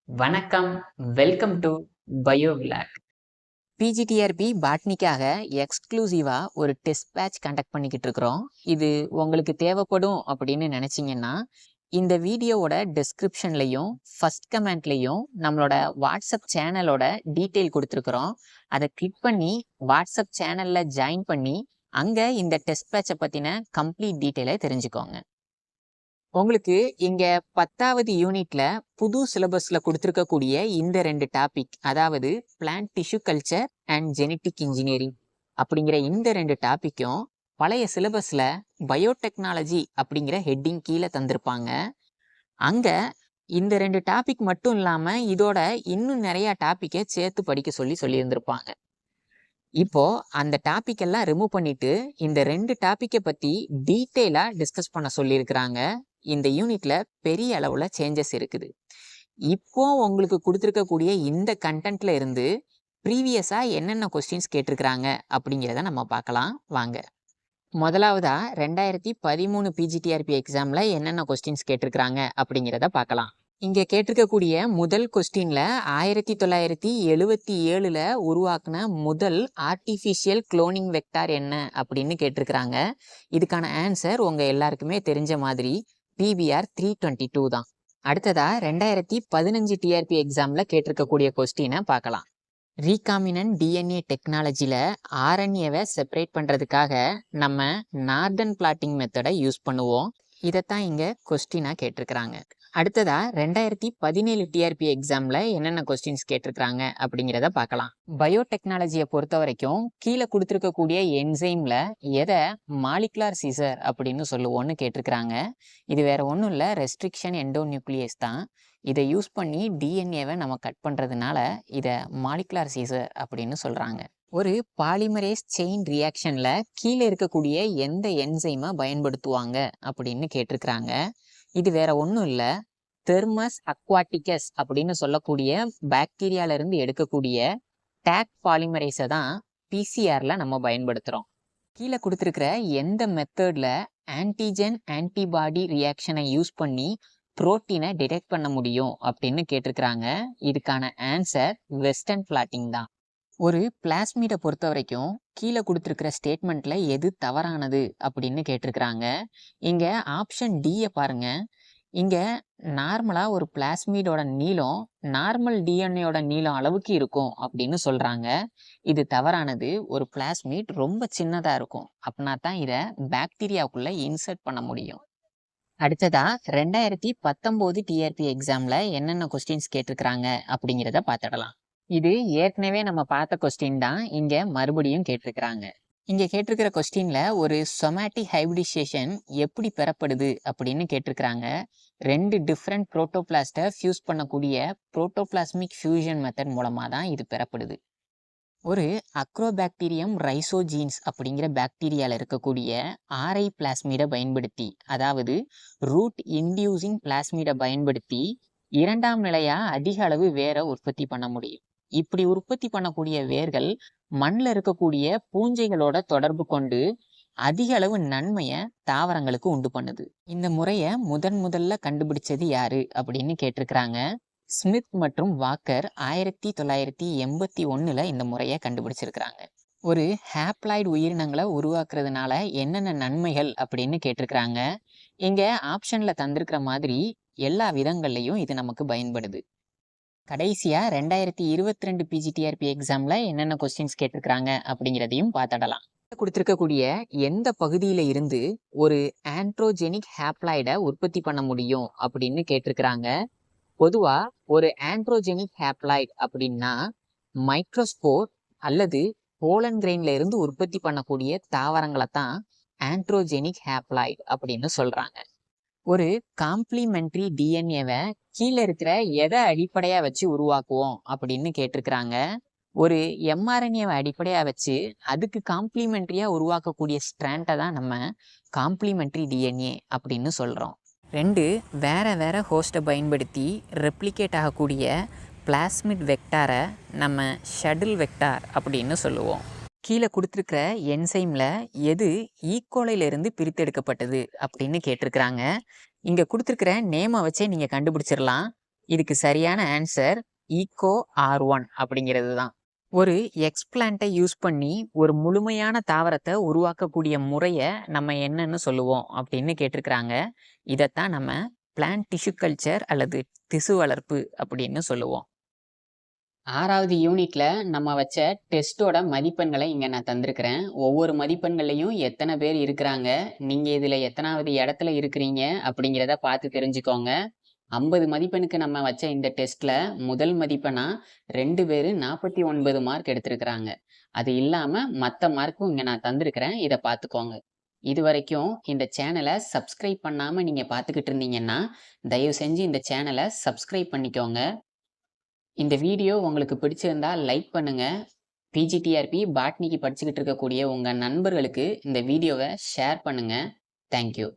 வணக்கம். Welcome to Biovlog. PGTRB பாட்னிக்காக எக்ஸ்க்ளூசிவா ஒரு டெஸ்ட் பேட்ச் கண்டக்ட் பண்ணிக்கிட்டு இருக்கிறோம். இது உங்களுக்கு தேவைப்படும் அப்படின்னு நினைச்சீங்கன்னா இந்த வீடியோவோட டிஸ்கிரிப்ஷன்லையும் ஃபர்ஸ்ட் கமெண்ட்லையும் நம்மளோட வாட்ஸ்அப் சேனலோட டீட்டெயில் கொடுத்துருக்குறோம். அதை கிளிக் பண்ணி வாட்ஸ்அப் சேனல்ல ஜாயின் பண்ணி அங்க இந்த டெஸ்ட் பேட்சை பத்தின கம்ப்ளீட் டீட்டெயிலை தெரிஞ்சுக்கோங்க. உங்களுக்கு இங்க 10வது யூனிட்ல புது சிலபஸ்ல கொடுத்திருக்கக்கூடிய இந்த 2 டாபிக், அதாவது plant tissue culture and genetic engineering அப்படிங்கிற இந்த 2 டாபிக்கும் பழைய சிலபஸ்ல பயோடெக்னாலஜி அப்படிங்கிற ஹெட்டிங் கீழே தந்திருப்பாங்க. அங்க இந்த 2 டாபிக் மட்டும் இல்லாம இதோட இன்னும் நிறைய டாபிக்கை சேர்த்து படிக்க சொல்லியிருந்திருப்பாங்க. இப்போ அந்த டாபிக் எல்லாம் ரிமூவ் பண்ணிட்டு இந்த 2 டாபிக்கை பத்தி டீட்டெயிலா டிஸ்கஸ் பண்ண சொல்லியிருக்கிறாங்க. இந்த யூனிட்ல பெரிய அளவுல சேஞ்சஸ் இருக்குது. இப்போ உங்களுக்கு கொடுத்துருக்கக்கூடிய இந்த கண்டென்ட்ல இருந்து ப்ரீவியஸா என்னென்ன கொஸ்டின்ஸ் கேட்டிருக்கிறாங்க அப்படிங்கிறத நம்ம பார்க்கலாம் வாங்க. முதலாவதா 2013 பிஜிடிஆர்பி எக்ஸாம்ல என்னென்ன கொஸ்டின்ஸ் கேட்டிருக்கிறாங்க அப்படிங்கிறத பார்க்கலாம். இங்க கேட்டிருக்கக்கூடிய முதல் கொஸ்டின்ல 1977ல உருவாக்குன முதல் ஆர்டிஃபிஷியல் குளோனிங் வெக்டார் என்ன அப்படின்னு கேட்டிருக்கிறாங்க. இதுக்கான ஆன்சர் உங்க எல்லாருக்குமே தெரிஞ்ச மாதிரி PBR 322 தான். அடுத்ததா 2015 டிஆர்பி எக்ஸாம்ல கேட்டிருக்கக்கூடிய கொஸ்டினை பார்க்கலாம். ரீகாமினன்ட் டிஎன்ஏ டெக்னாலஜில ஆர்என்ஏவை செப்பரேட் பண்றதுக்காக நம்ம நார்தன் பிளாட்டிங் மெத்தடை யூஸ் பண்ணுவோம். இதைத்தான் இங்க கொஸ்டினா கேட்டிருக்கிறாங்க. அடுத்ததா 2017 டிஆர்பி எக்ஸாம்ல என்னென்ன கொஸ்டின்ஸ் கேட்டிருக்கிறாங்க அப்படிங்கிறத பார்க்கலாம். பயோடெக்னாலஜியை பொறுத்த வரைக்கும் கீழே கொடுத்துருக்கக்கூடிய என்சைம்ல எதை மாலிகுலார் சீசர் அப்படின்னு சொல்லுவோம்னு கேட்டிருக்கிறாங்க. இது வேற ஒன்றும் இல்லை, ரெஸ்ட்ரிக்ஷன் எண்டோநியூக்ளியஸ் தான். இதை யூஸ் பண்ணி டிஎன்ஏவை நம்ம கட் பண்றதுனால இதை மாலிகுலார் சீசர் அப்படின்னு சொல்றாங்க. ஒரு பாலிமரேஸ் செயின் ரியாக்ஷன்ல கீழே இருக்கக்கூடிய எந்த என்சைமை பயன்படுத்துவாங்க அப்படின்னு கேட்டிருக்கிறாங்க. இது வேற ஒன்றும் இல்லை, தெர்மஸ் அக்வாட்டிகஸ் அப்படின்னு சொல்லக்கூடிய பாக்டீரியால இருந்து எடுக்கக்கூடிய டேக் பாலிமரேஸை தான் பிசிஆர்ல நம்ம பயன்படுத்துறோம். கீழே கொடுத்துருக்கிற எந்த மெத்தட்ல ஆன்டிஜென் ஆன்டிபாடி ரியாக்ஷனை யூஸ் பண்ணி புரோட்டீனை டிடெக்ட் பண்ண முடியும் அப்படின்னு கேட்டிருக்கிறாங்க. இதுக்கான ஆன்சர் வெஸ்டர்ன் பிளாட்டிங் தான். ஒரு பிளாஸ்மிடை பொறுத்த வரைக்கும் கீழே கொடுத்துருக்கிற ஸ்டேட்மெண்ட்ல எது தவறானது அப்படின்னு கேட்டிருக்கிறாங்க. இங்க ஆப்ஷன் டியை பாருங்க. இங்க நார்மலா ஒரு பிளாஸ்மிடோட நீளம் நார்மல் டிஎன்ஏயோட நீளம் அளவுக்கு இருக்கும் அப்படின்னு சொல்றாங்க. இது தவறானது. ஒரு பிளாஸ்மிட் ரொம்ப சின்னதா இருக்கும், அப்படின்னா தான் இதை பாக்டீரியாவுக்குள்ள இன்சர்ட் பண்ண முடியும். அடுத்ததா 2019 டிஆர்பி எக்ஸாம்ல என்னென்ன கொஸ்டின்ஸ் கேட்டிருக்கிறாங்க அப்படிங்கிறத பார்த்துடலாம். இது ஏற்கனவே நம்ம பார்த்த கொஸ்டின் தான் இங்க மறுபடியும் கேட்டிருக்கிறாங்க. இங்க கேட்டிருக்கிற கொஸ்டின்ல ஒரு சொமேட்டிக் ஹைபிரிடைசேஷன் எப்படி பெறப்படுது அப்படின்னு கேட்டிருக்கிறாங்க. 2 டிஃப்ரெண்ட் புரோட்டோபிளாஸ்டை ஃபியூஸ் பண்ணக்கூடிய புரோட்டோபிளாஸ்மிக் ஃபியூஷன் மெத்தட் மூலமா தான் இது பெறப்படுது. ஒரு அக்ரோபாக்டீரியம் ரைசோஜீன்ஸ் அப்படிங்கிற பாக்டீரியால இருக்கக்கூடிய ஆர்ஐ பிளாஸ்மிடை பயன்படுத்தி, அதாவது ரூட் இன்டியூசிங் பிளாஸ்மிடை பயன்படுத்தி 2ஆம் நிலையா அதிக அளவு வேரை உற்பத்தி பண்ண முடியும். இப்படி உற்பத்தி பண்ணக்கூடிய வேர்கள் மண்ணில் இருக்கக்கூடிய பூஞ்சைகளோட தொடர்பு கொண்டு அதிக அளவு நன்மையை தாவரங்களுக்கு உண்டு பண்ணுது. இந்த முறையை முதல்ல கண்டுபிடிச்சது யாரு அப்படின்னு கேட்டிருக்கிறாங்க. ஸ்மித் மற்றும் வாக்கர் 1981ல இந்த முறையை கண்டுபிடிச்சிருக்கிறாங்க. ஒரு ஹேப்ளாய்டு உயிரினங்களை உருவாக்குறதுனால என்னென்ன நன்மைகள் அப்படின்னு கேட்டிருக்கிறாங்க. இங்க ஆப்ஷன்ல தந்திருக்கிற மாதிரி எல்லா விதங்கள்லையும் இது நமக்கு பயன்படுது. கடைசியா 2022 பிஜிடிஆர்பி எக்ஸாம்ல என்னென்ன கொஸ்டின்ஸ் கேட்டிருக்கிறாங்க அப்படிங்கிறதையும் பார்த்துடலாம். கொடுத்திருக்கக்கூடிய எந்த பகுதியில இருந்து ஒரு ஆண்ட்ரோஜெனிக் ஹேப்ளாய்டை உற்பத்தி பண்ண முடியும் அப்படின்னு கேட்டிருக்கிறாங்க. பொதுவா ஒரு ஆண்ட்ரோஜெனிக் ஹேப்ளாய்டு அப்படின்னா மைக்ரோஸ்போர் அல்லது போலன் கிரெயின்ல இருந்து உற்பத்தி பண்ணக்கூடிய தாவரங்களை தான் ஆண்ட்ரோஜெனிக் ஹேப்ளாய்டு அப்படின்னு சொல்றாங்க. ஒரு காம்ப்ளிமெண்ட்ரி டிஎன்ஏவை கீழே இருக்கிற எதை அடிப்படையா வச்சு உருவாக்குவோம் அப்படின்னு கேட்டிருக்கிறாங்க. ஒரு எம்ஆர்என்ஏவை அடிப்படையா வச்சு அதுக்கு காம்ப்ளிமெண்ட்ரியா உருவாக்கக்கூடிய ஸ்ட்ராண்டை தான் நம்ம காம்ப்ளிமெண்ட்ரி டிஎன்ஏ அப்படின்னு சொல்றோம். 2 வேற ஹோஸ்ட்டை பயன்படுத்தி ரெப்ளிகேட் ஆகக்கூடிய பிளாஸ்மிட் வெக்டாரை நம்ம ஷட்டில் வெக்டார் அப்படின்னு சொல்லுவோம். கீழே கொடுத்துருக்கிற என்சைம்ல எது ஈகோலையிலிருந்து பிரித்தெடுக்கப்பட்டது அப்படின்னு கேட்டிருக்கிறாங்க. இங்க கொடுத்துருக்கிற நேமை வச்சே நீங்க கண்டுபிடிச்சிடலாம். இதுக்கு சரியான ஆன்சர் ஈகோ R1 அப்படிங்கிறது தான். ஒரு எக்ஸ்பிளான்ட்டை யூஸ் பண்ணி ஒரு முழுமையான தாவரத்தை உருவாக்கக்கூடிய முறையை நம்ம என்னன்னு சொல்லுவோம் அப்படின்னு கேட்டிருக்கிறாங்க. இதைத்தான் நம்ம பிளான்ட் டிஷ்யூ கல்ச்சர் அல்லது திசு வளர்ப்பு அப்படின்னு சொல்லுவோம். 6வது யூனிட்ல நம்ம வச்ச டெஸ்ட்டோட மதிப்பெண்களை இங்க நான் தந்திருக்கிறேன். ஒவ்வொரு மதிப்பெண்கள்லையும் எத்தனை பேர் இருக்கிறாங்க, நீங்க இதுல எத்தனாவது இடத்துல இருக்கிறீங்க அப்படிங்கிறத பார்த்து தெரிஞ்சுக்கோங்க. 50 மதிப்பெண்ணுக்கு நம்ம வச்ச இந்த டெஸ்ட்ல முதல் மதிப்பெண்ணா 2 பேரு 49 மார்க் எடுத்திருக்கிறாங்க. அது இல்லாம மத்த மார்க்கும் இங்க நான் தந்திருக்கிறேன். இத பார்த்துக்கோங்க. இதுவரைக்கும் இந்த சேனலை சப்ஸ்கிரைப் பண்ணாம நீங்க பார்த்துக்கிட்டு இருந்தீங்கன்னா, தயவு செஞ்சு இந்த சேனலை சப்ஸ்கிரைப் பண்ணிக்கோங்க. இந்த வீடியோ உங்களுக்கு பிடிச்சிருந்தா லைக் பண்ணுங்க. பிஜிடிஆர்பி பாட்னிக்கு படிச்சுக்கிட்டு இருக்கக்கூடிய உங்க நண்பர்களுக்கு இந்த வீடியோவை ஷேர் பண்ணுங்க. Thank you.